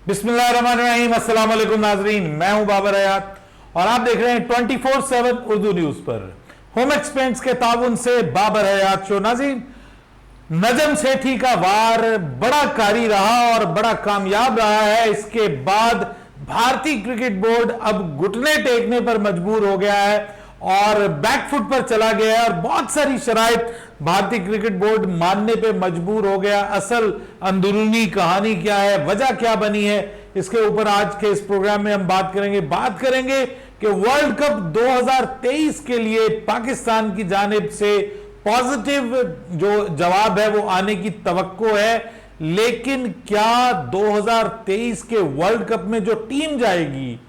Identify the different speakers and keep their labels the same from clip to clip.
Speaker 1: बिस्मिल्लाहिर्रहमानिर्रहीम, अस्सलाम वालेकुम नाजरीन, मैं हूं बाबर हयात और आप देख रहे हैं 24/7 उर्दू न्यूज पर होम एक्सपेंस के ताउन से बाबर हयात शो। नाजरीन, नजम सेठी का वार बड़ा कारी रहा और बड़ा कामयाब रहा है। इसके बाद भारतीय क्रिकेट बोर्ड अब घुटने टेकने पर मजबूर हो गया है और बैकफुट पर चला गया है और बहुत सारी शराइत भारतीय क्रिकेट बोर्ड मानने पे मजबूर हो गया। असल अंदरूनी कहानी क्या है, वजह क्या बनी है, इसके ऊपर आज के इस प्रोग्राम में हम बात करेंगे कि वर्ल्ड कप 2023 के लिए पाकिस्तान की जानिब से पॉजिटिव जो जवाब है वो आने की तवक्को है, लेकिन क्या 2023 के वर्ल्ड कप में जो टीम जाएगी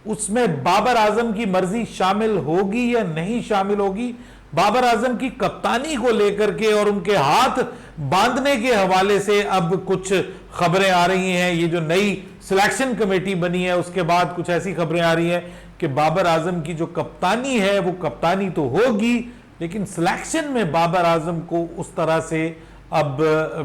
Speaker 1: उसमें बाबर आजम की मर्जी शामिल होगी या नहीं शामिल होगी। बाबर आजम की कप्तानी को लेकर के और उनके हाथ बांधने के हवाले से अब कुछ खबरें आ रही हैं। ये जो नई सिलेक्शन कमेटी बनी है उसके बाद कुछ ऐसी खबरें आ रही हैं कि बाबर आजम की जो कप्तानी है वो कप्तानी तो होगी, लेकिन सिलेक्शन में बाबर आजम को उस तरह से अब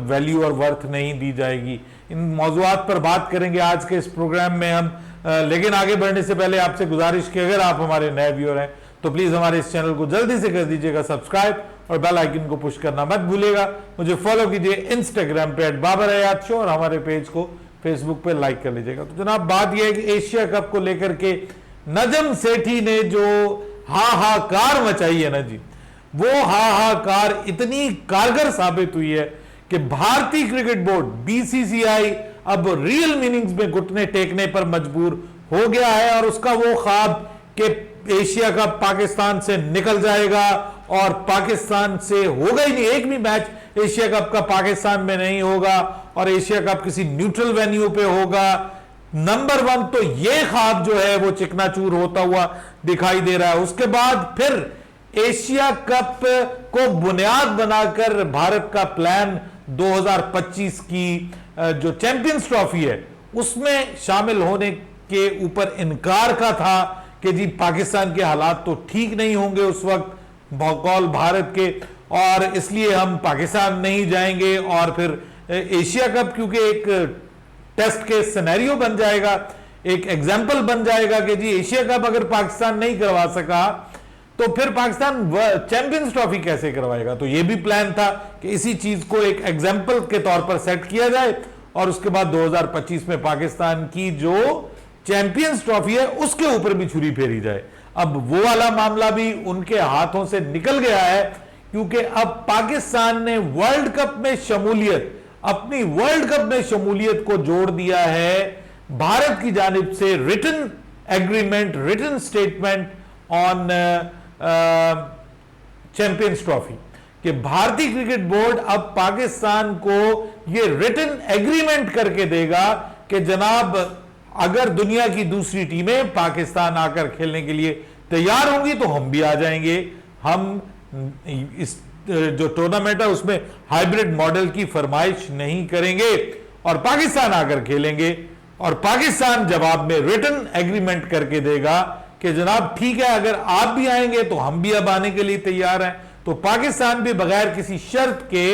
Speaker 1: वैल्यू और वर्थ नहीं दी जाएगी। इन मौजूआत पर बात करेंगे आज के इस प्रोग्राम में हम। लेकिन आगे बढ़ने से पहले आपसे गुजारिश कि अगर आप हमारे नए व्यूअर हैं तो प्लीज हमारे इस चैनल को जल्दी से कर दीजिएगा सब्सक्राइब और बेल आइकन को पुश करना मत भूलिएगा। मुझे फॉलो कीजिए इंस्टाग्राम पे @बाबर हयात शो और हमारे पेज को फेसबुक पे लाइक कर लीजिएगा। तो जनाब, बात यह है कि एशिया कप को लेकर के नजम सेठी ने जो हाहाकार मचाई है ना जी, वो हाहाकार इतनी कारगर साबित हुई है कि भारतीय क्रिकेट बोर्ड BCCI अब रियल मीनिंग्स में घुटने टेकने पर मजबूर हो गया है और उसका वो ख्वाब कि एशिया कप पाकिस्तान से निकल जाएगा और पाकिस्तान से होगा ही नहीं, एक भी मैच एशिया कप का पाकिस्तान में नहीं होगा और एशिया कप किसी न्यूट्रल वेन्यू पे होगा। नंबर 1 तो ये ख्वाब जो है वो चिकनाचूर होता हुआ दिखाई दे रहा है। उसके बाद फिर एशिया कप को बुनियाद बनाकर भारत का प्लान 2025 की जो चैंपियंस ट्रॉफी है उसमें शामिल होने के ऊपर इनकार का था कि जी पाकिस्तान के हालात तो ठीक नहीं होंगे उस वक्त बकौल भारत के, और इसलिए हम पाकिस्तान नहीं जाएंगे और फिर एशिया कप क्योंकि एक टेस्ट के सिनेरियो बन जाएगा, एक एग्जाम्पल बन जाएगा कि जी एशिया कप अगर पाकिस्तान नहीं करवा सका तो फिर पाकिस्तान चैंपियंस ट्रॉफी कैसे करवाएगा। तो यह भी प्लान था कि इसी चीज को एक एग्जाम्पल के तौर पर सेट किया जाए और उसके बाद 2025 में पाकिस्तान की जो चैंपियंस ट्रॉफी है उसके ऊपर भी छुरी फेरी जाए। अब वो वाला मामला भी उनके हाथों से निकल गया है क्योंकि अब पाकिस्तान ने वर्ल्ड कप में शमूलियत, अपनी वर्ल्ड कप में शमूलियत को जोड़ दिया है भारत की जानिब से written agreement, written statement on champions trophy कि भारतीय क्रिकेट बोर्ड अब पाकिस्तान को यह रिटन एग्रीमेंट करके देगा कि जनाब अगर दुनिया की दूसरी टीमें पाकिस्तान आकर खेलने के लिए तैयार होंगी तो हम भी आ जाएंगे। हम इस जो टूर्नामेंट है उसमें हाइब्रिड मॉडल की फरमाइश नहीं करेंगे और पाकिस्तान आकर खेलेंगे और पाकिस्तान जवाब में रिटन एग्रीमेंट करके देगा कि जनाब ठीक है, अगर आप भी आएंगे तो हम भी अब आने के लिए तैयार हैं। तो पाकिस्तान भी बगैर किसी शर्त के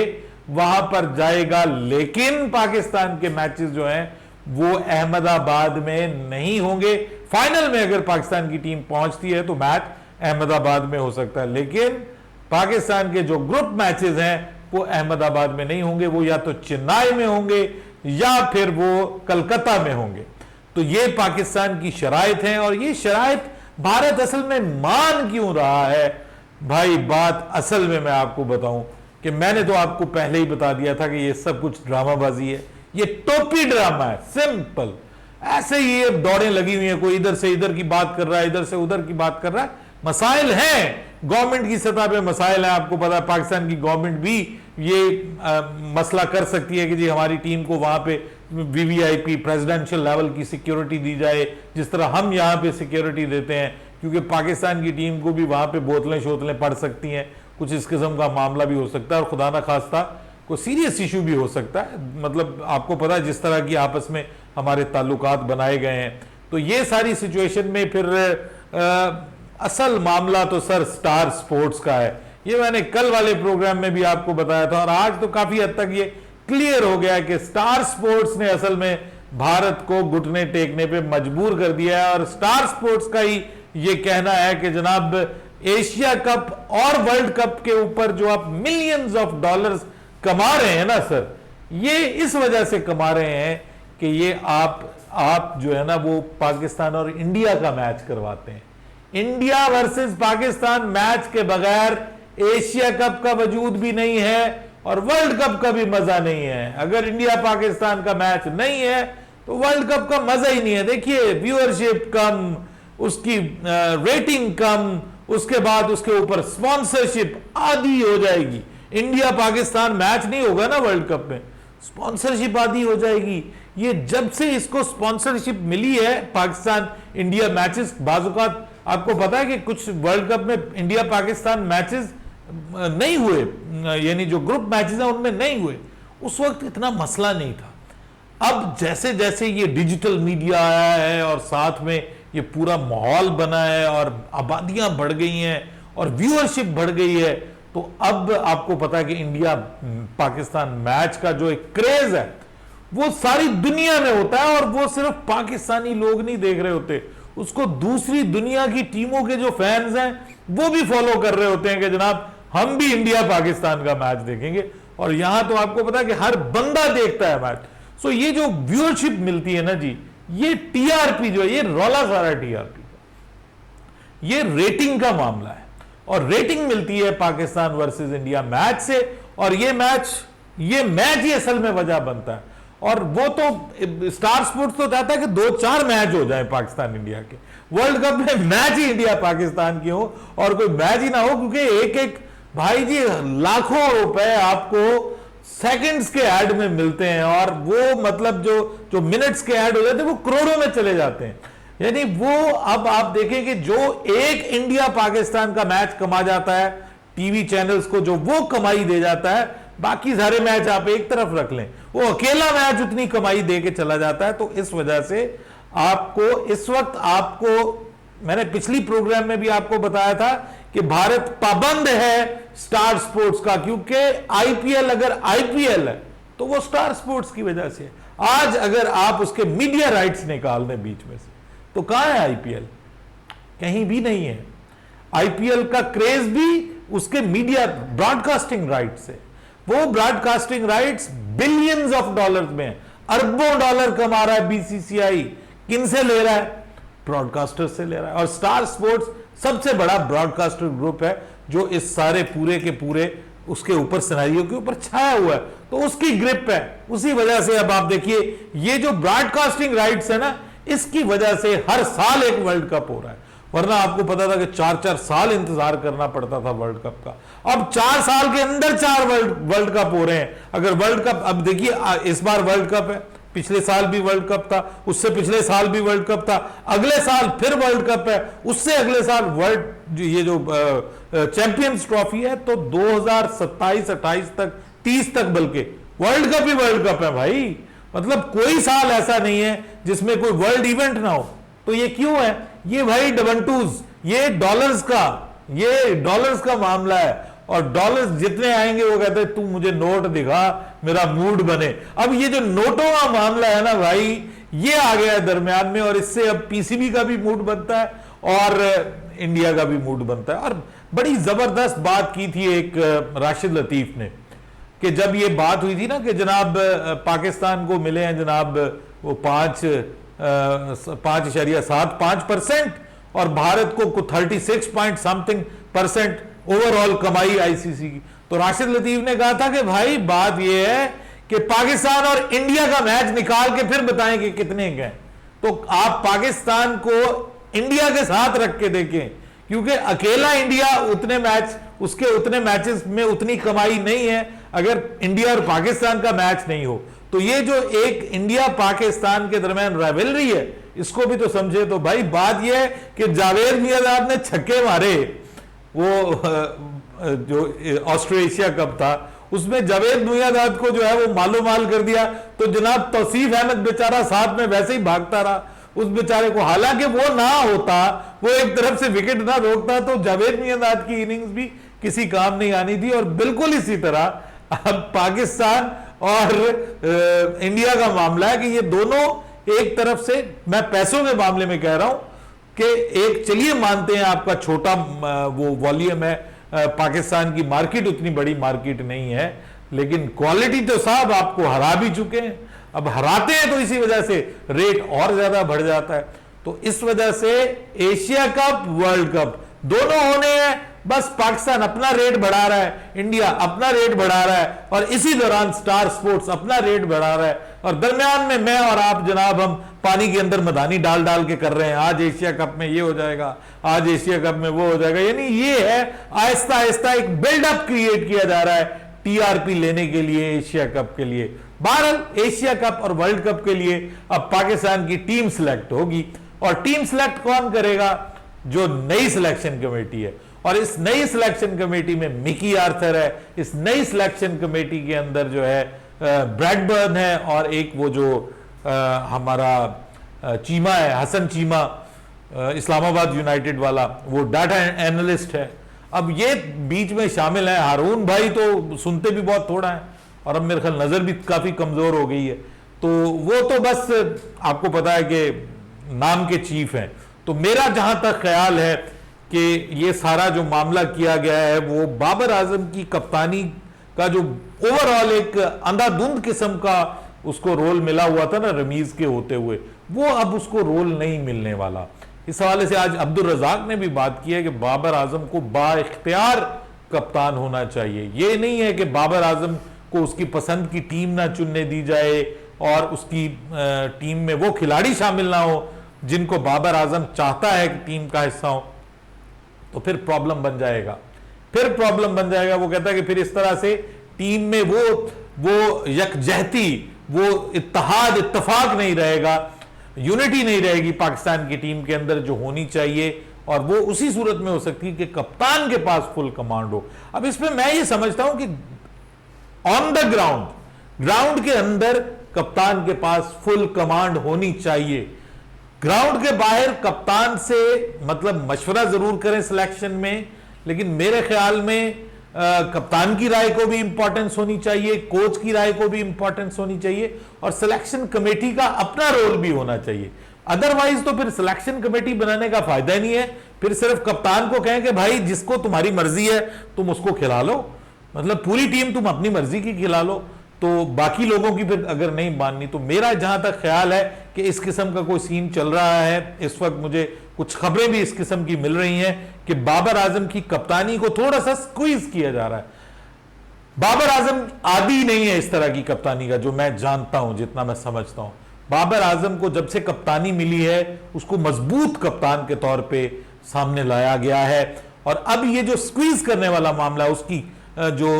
Speaker 1: वहां पर जाएगा, लेकिन पाकिस्तान के मैचेस जो हैं वो अहमदाबाद में नहीं होंगे। फाइनल में अगर पाकिस्तान की टीम पहुंचती है तो मैच अहमदाबाद में हो सकता है, लेकिन पाकिस्तान के जो ग्रुप मैचेस हैं वो अहमदाबाद में नहीं होंगे, वो या तो चेन्नई में होंगे या फिर वो कलकत्ता में होंगे। तो ये पाकिस्तान की शराइत हैं और ये शराइत भारत असल में मान क्यों रहा है भाई। बात असल में मैं आपको बताऊं कि मैंने तो आपको पहले ही बता दिया था कि ये सब कुछ ड्रामाबाजी है, ये टोपी ड्रामा है, सिंपल। ऐसे ही ये दौड़ें लगी हुई हैं, कोई इधर से इधर की बात कर रहा है, इधर से उधर की बात कर रहा है। मसाइल हैं, गवर्नमेंट की सतह पे मसाइल है। आपको पता है पाकिस्तान की गवर्नमेंट भी ये मसला कर सकती है कि जी हमारी टीम को वहां पे VVIP प्रेसिडेंशियल लेवल की सिक्योरिटी दी जाए जिस तरह हम यहां पे सिक्योरिटी देते हैं, क्योंकि पाकिस्तान की टीम को भी वहां पे बोतलें शोतलें पड़ सकती हैं, कुछ इस किस्म का मामला भी हो सकता है और खुदा ना खास्ता कोई सीरियस इशू भी हो सकता है। मतलब आपको पता है जिस तरह की आपस में हमारे ताल्लुकात बनाए गए हैं, तो ये सारी सिचुएशन में फिर असल मामला तो सर स्टार स्पोर्ट्स का है। ये मैंने कल वाले प्रोग्राम में भी आपको बताया था और आज तो काफी हद तक ये क्लियर हो गया कि स्टार स्पोर्ट्स ने असल में भारत को घुटने टेकने पे मजबूर कर दिया है। और स्टार स्पोर्ट्स का ही ये कहना है कि जनाब एशिया कप और वर्ल्ड कप के ऊपर जो आप मिलियंस ऑफ डॉलर्स कमा रहे हैं ना सर, ये इस वजह से कमा रहे हैं कि ये आप जो है ना वो पाकिस्तान और इंडिया का मैच करवाते हैं। इंडिया वर्सेस पाकिस्तान मैच के बगैर एशिया कप का वजूद भी नहीं है और वर्ल्ड कप का भी मजा नहीं है। अगर इंडिया पाकिस्तान का मैच नहीं है तो वर्ल्ड कप का मजा ही नहीं है। देखिए व्यूअरशिप कम, उसकी रेटिंग कम, उसके बाद उसके ऊपर स्पॉन्सरशिप आधी हो जाएगी। इंडिया पाकिस्तान मैच नहीं होगा ना वर्ल्ड कप में, स्पॉन्सरशिप आधी हो जाएगी। ये जब से इसको स्पॉन्सरशिप मिली है पाकिस्तान इंडिया मैचेस, बाजुकात आपको पता है कि कुछ वर्ल्ड कप में इंडिया पाकिस्तान मैचेस नहीं हुए, यानी जो ग्रुप मैचेस हैं उनमें नहीं हुए। उस वक्त इतना मसला नहीं था। अब जैसे जैसे ये डिजिटल मीडिया आया है और साथ में ये पूरा माहौल बना है और आबादियां बढ़ गई हैं और व्यूअरशिप बढ़ गई है, तो अब आपको पता है कि इंडिया पाकिस्तान मैच का जो एक क्रेज है वो सारी दुनिया में होता है। और वो सिर्फ पाकिस्तानी लोग नहीं देख रहे होते, उसको दूसरी दुनिया की टीमों के जो फैंस हैं वो भी फॉलो कर रहे होते हैं कि जनाब हम भी इंडिया पाकिस्तान का मैच देखेंगे। और यहां तो आपको पता है कि हर बंदा देखता है मैच। सो ये जो व्यूअरशिप मिलती है ना जी, ये टीआरपी जो है, ये रौला सारा टीआरपी का, ये रेटिंग का मामला है। और रेटिंग मिलती है पाकिस्तान वर्सेस इंडिया मैच से, और ये मैच ही असल में वजह बनता है। और वो तो स्टार स्पोर्ट्स तो चाहता है कि 2-4 मैच हो जाए पाकिस्तान इंडिया के, वर्ल्ड कप में मैच ही इंडिया पाकिस्तान की हो और कोई मैच ही ना हो, क्योंकि एक भाई जी लाखों रुपए आपको सेकंड्स के ऐड में मिलते हैं। और वो मतलब जो मिनट्स के ऐड हो जाते हैं वो करोड़ों में चले जाते हैं। यानी वो अब आप देखें कि जो एक इंडिया पाकिस्तान का मैच कमा जाता है टीवी चैनल्स को, जो वो कमाई दे जाता है, बाकी सारे मैच आप एक तरफ रख लें, वो अकेला मैच उतनी कमाई दे के चला जाता है। तो इस वजह से आपको इस वक्त, आपको मैंने पिछली प्रोग्राम में भी आपको बताया था कि भारत पाबंद है स्टार स्पोर्ट्स का, क्योंकि आईपीएल अगर आईपीएल है तो वो स्टार स्पोर्ट्स की वजह से। आज अगर आप उसके मीडिया राइट्स निकाल दें बीच में से, तो कहां है आईपीएल? कहीं भी नहीं है। आईपीएल का क्रेज भी उसके मीडिया ब्रॉडकास्टिंग राइट्स से, वो broadcasting rights billions of dollars में, अरबों डॉलर कमा रहा है बीसीसीआई। किन से ले रहा है? ब्रॉडकास्टर से ले रहा है। और स्टार स्पोर्ट्स सबसे बड़ा ब्रॉडकास्टर ग्रुप है जो इस सारे पूरे के पूरे उसके ऊपर सिनेरियो के ऊपर छाया हुआ है, तो उसकी ग्रिप है। उसी वजह से अब आप देखिए ये जो ब्रॉडकास्टिंग राइट्स है ना, इसकी वजह से हर साल एक वर्ल्ड कप हो रहा है। वरना आपको पता था कि 4-4 साल इंतजार करना पड़ता था वर्ल्ड कप का, अब 4 साल के अंदर 4 वर्ल्ड कप हो रहे हैं। अगर वर्ल्ड कप, अब देखिए इस बार वर्ल्ड कप है, पिछले साल भी वर्ल्ड कप था, उससे पिछले साल भी वर्ल्ड कप था, अगले साल फिर वर्ल्ड कप है, उससे अगले साल वर्ल्ड ये जो चैंपियंस ट्रॉफी है, तो 2027-28 तक, 30 तक बल्कि वर्ल्ड कप ही वर्ल्ड कप है भाई। मतलब कोई साल ऐसा नहीं है जिसमें कोई वर्ल्ड इवेंट ना हो। तो ये क्यों है? ये भाई डबंटूज, ये डॉलर्स का मामला है। और डॉलर्स जितने आएंगे वो कहते हैं तू मुझे नोट दिखा, मेरा मूड बने। अब ये जो नोटों का मामला है ना भाई, ये आ गया है दरमियान में, और इससे अब पीसीबी का भी मूड बनता है और इंडिया का भी मूड बनता है। और बड़ी जबरदस्त बात की थी एक राशिद लतीफ ने, कि जब ये बात हुई थी ना कि जनाब पाकिस्तान को मिले हैं जनाब वो 5.75% और भारत को 36 पॉइंट समथिंग % ओवरऑल कमाई आईसीसी की, तो राशिद लतीफ ने कहा था कि भाई बात यह है कि पाकिस्तान और इंडिया का मैच निकाल के फिर बताएं कि कितने गए। तो आप पाकिस्तान को इंडिया के साथ रख के देखें, क्योंकि अकेला इंडिया उतने मैचेस में उतनी कमाई नहीं है अगर इंडिया और पाकिस्तान का मैच नहीं हो। तो ये जो एक इंडिया पाकिस्तान के दरमियान राइवलरी है, इसको भी तो समझे। तो भाई बात यह है कि जावेद मियांदाद ने छक्के मारे, वो जो ऑस्ट्रेलिया कप था उसमें जावेद मियांदाद को जो है वो मालो माल कर दिया, तो जनाब तौसीफ अहमद बेचारा साथ में वैसे ही भागता रहा उस बेचारे को। हालांकि वो ना होता, वो एक तरफ से विकेट ना रोकता, तो जावेद मियांदाद की इनिंग्स भी किसी काम नहीं आनी थी। और बिल्कुल इसी तरह अब पाकिस्तान और इंडिया का मामला है कि ये दोनों एक तरफ से मैं पैसों के मामले में कह रहा हूं कि एक चलिए मानते हैं आपका छोटा वो वॉल्यूम है, पाकिस्तान की मार्केट उतनी बड़ी मार्केट नहीं है, लेकिन क्वालिटी तो साहब आपको हरा भी चुके हैं। अब हराते हैं तो इसी वजह से रेट और ज्यादा बढ़ जाता है। तो इस वजह से एशिया कप, वर्ल्ड कप दोनों होने हैं, बस पाकिस्तान अपना रेट बढ़ा रहा है, इंडिया अपना रेट बढ़ा रहा है, और इसी दौरान स्टार स्पोर्ट्स अपना रेट बढ़ा रहा है, और दरमियान में मैं और आप जनाब हम पानी के अंदर मदानी डाल डाल के कर रहे हैं। आज एशिया कप में ये हो जाएगा, आज एशिया कप में वो हो जाएगा। यानी ये है आहिस्ता आहिस्ता एक बिल्डअप क्रिएट किया जा रहा है टीआरपी लेने के लिए, एशिया कप के लिए। बहरहाल एशिया कप और वर्ल्ड कप के लिए अब पाकिस्तान की टीम सिलेक्ट होगी, और टीम सिलेक्ट कौन करेगा? जो नई सिलेक्शन कमेटी है, और इस नई सिलेक्शन कमेटी में मिकी आर्थर है, इस नई सिलेक्शन कमेटी के अंदर जो है ब्रैडबर्न है, और एक वो जो हमारा चीमा है, हसन चीमा, इस्लामाबाद यूनाइटेड वाला, वो डाटा एनालिस्ट है। अब ये बीच में शामिल है। हारून भाई तो सुनते भी बहुत थोड़ा है, और अब मेरे ख्याल नजर भी काफी कमजोर हो गई है, तो वो तो बस आपको पता है कि नाम के चीफ हैं। तो मेरा जहां तक ख्याल है कि ये सारा जो मामला किया गया है वो बाबर आजम की कप्तानी का जो ओवरऑल एक अंधाधुंध किस्म का उसको रोल मिला हुआ था ना रमीज के होते हुए, वो अब उसको रोल नहीं मिलने वाला। इस हवाले से आज अब्दुल रजाक ने भी बात की है कि बाबर आजम को बाइख्तियार कप्तान होना चाहिए। ये नहीं है कि बाबर आजम को उसकी पसंद की टीम ना चुनने दी जाए और उसकी टीम में वो खिलाड़ी शामिल ना हो जिनको बाबर आजम चाहता है कि टीम का हिस्सा हो, तो फिर प्रॉब्लम बन जाएगा, फिर प्रॉब्लम बन जाएगा। वो कहता है कि फिर इस तरह से टीम में वो यकजहती, वो इत्तेहाद, इत्तेफाक नहीं रहेगा, यूनिटी नहीं रहेगी पाकिस्तान की टीम के अंदर जो होनी चाहिए, और वो उसी सूरत में हो सकती है कि कप्तान के पास फुल कमांड हो। अब इसमें मैं ये समझता हूं कि ऑन द ग्राउंड के अंदर कप्तान के पास फुल कमांड होनी चाहिए। ग्राउंड के बाहर कप्तान से मतलब मशवरा जरूर करें सिलेक्शन में, लेकिन मेरे ख्याल में कप्तान की राय को भी इंपॉर्टेंस होनी चाहिए, कोच की राय को भी इंपॉर्टेंस होनी चाहिए, और सिलेक्शन कमेटी का अपना रोल भी होना चाहिए। अदरवाइज तो फिर सिलेक्शन कमेटी बनाने का फायदा ही नहीं है। फिर सिर्फ कप्तान को कहें कि भाई जिसको तुम्हारी मर्जी है तुम उसको खिला लो, मतलब पूरी टीम तुम अपनी मर्जी की खिला लो, तो बाकी लोगों की फिर अगर नहीं माननी। तो मेरा जहां तक ख्याल है कि इस किस्म का कोई सीन चल रहा है इस वक्त, मुझे कुछ खबरें भी इस किस्म की मिल रही हैं कि बाबर आजम की कप्तानी को थोड़ा सा स्क्वीज किया जा रहा है। बाबर आजम आदी नहीं है इस तरह की कप्तानी का, जो मैं जानता हूं, जितना मैं समझता हूं। बाबर आजम को जब से कप्तानी मिली है उसको मजबूत कप्तान के तौर पे सामने लाया गया है, और अब ये जो स्क्वीज करने वाला मामला है उसकी जो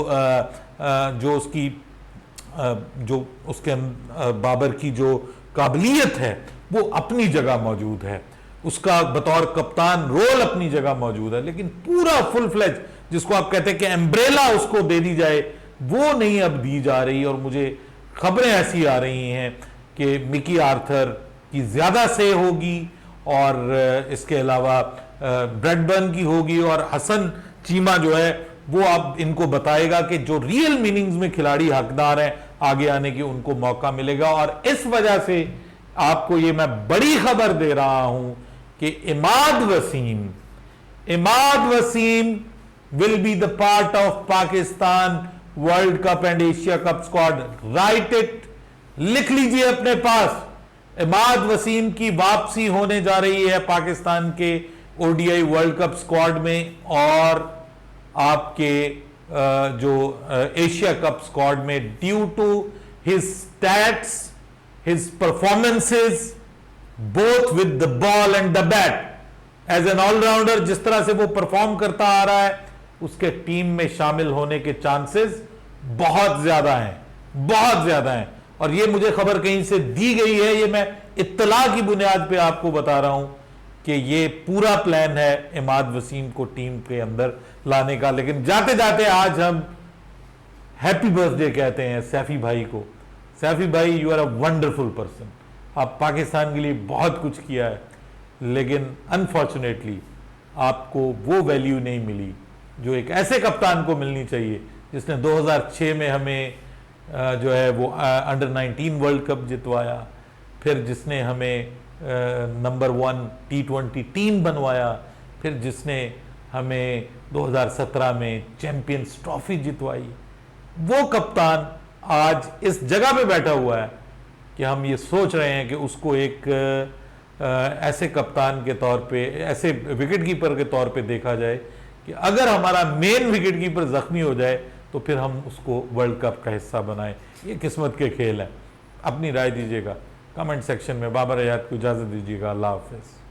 Speaker 1: उसके बाबर की जो काबिलियत है वो अपनी जगह मौजूद है, उसका बतौर कप्तान रोल अपनी जगह मौजूद है, लेकिन पूरा फुल फ्लेज जिसको आप कहते हैं कि एम्ब्रेला उसको दे दी जाए, वो नहीं अब दी जा रही। और मुझे खबरें ऐसी आ रही हैं कि मिकी आर्थर की ज्यादा से होगी, और इसके अलावा ब्रैडबर्न की होगी, और हसन चीमा जो है वो अब इनको बताएगा कि जो रियल मीनिंग्स में खिलाड़ी हकदार हैं आगे आने की, उनको मौका मिलेगा। और इस वजह से आपको ये मैं बड़ी खबर दे रहा हूं कि Imad Wasim will be the part of Pakistan world cup and Asia cup squad. Write it, लिख लीजिए अपने पास, इमाद वसीम की वापसी होने जा रही है पाकिस्तान के ओडीआई वर्ल्ड कप स्क्वाड में, और आपके जो एशिया कप स्क्वाड में, due to his stats, his performances both with the ball and the bat, as an allrounder जिस तरह से वो परफॉर्म करता आ रहा है, उसके टीम में शामिल होने के चांसेस बहुत ज्यादा हैं, बहुत ज्यादा हैं। और ये मुझे खबर कहीं से दी गई है, ये मैं इत्तला की बुनियाद पे आपको बता रहा हूं कि ये पूरा प्लान है इमाद वसीम को टीम के अंदर लाने का। लेकिन जाते जाते आज हम हैप्पी बर्थडे कहते हैं सैफी भाई को। सैफी भाई, you are a wonderful person, आप पाकिस्तान के लिए बहुत कुछ किया है, लेकिन अनफॉर्चुनेटली आपको वो वैल्यू नहीं मिली जो एक ऐसे कप्तान को मिलनी चाहिए जिसने 2006 में हमें जो है वो अंडर 19 वर्ल्ड कप जितवाया, फिर जिसने हमें नंबर 1 T20 टीम बनवाया, फिर जिसने हमें 2017 में चैंपियंस ट्रॉफी जितवाई, वो कप्तान आज इस जगह पे बैठा हुआ है कि हम ये सोच रहे हैं कि उसको एक ऐसे कप्तान के तौर पे, ऐसे विकेट कीपर के तौर पे देखा जाए कि अगर हमारा मेन विकेट कीपर जख्मी हो जाए तो फिर हम उसको वर्ल्ड कप का हिस्सा बनाएं। ये किस्मत के खेल है। अपनी राय दीजिएगा कमेंट सेक्शन में। बाबर अयाद को इजाज़त दीजिएगा। अल्लाह हाफिज़।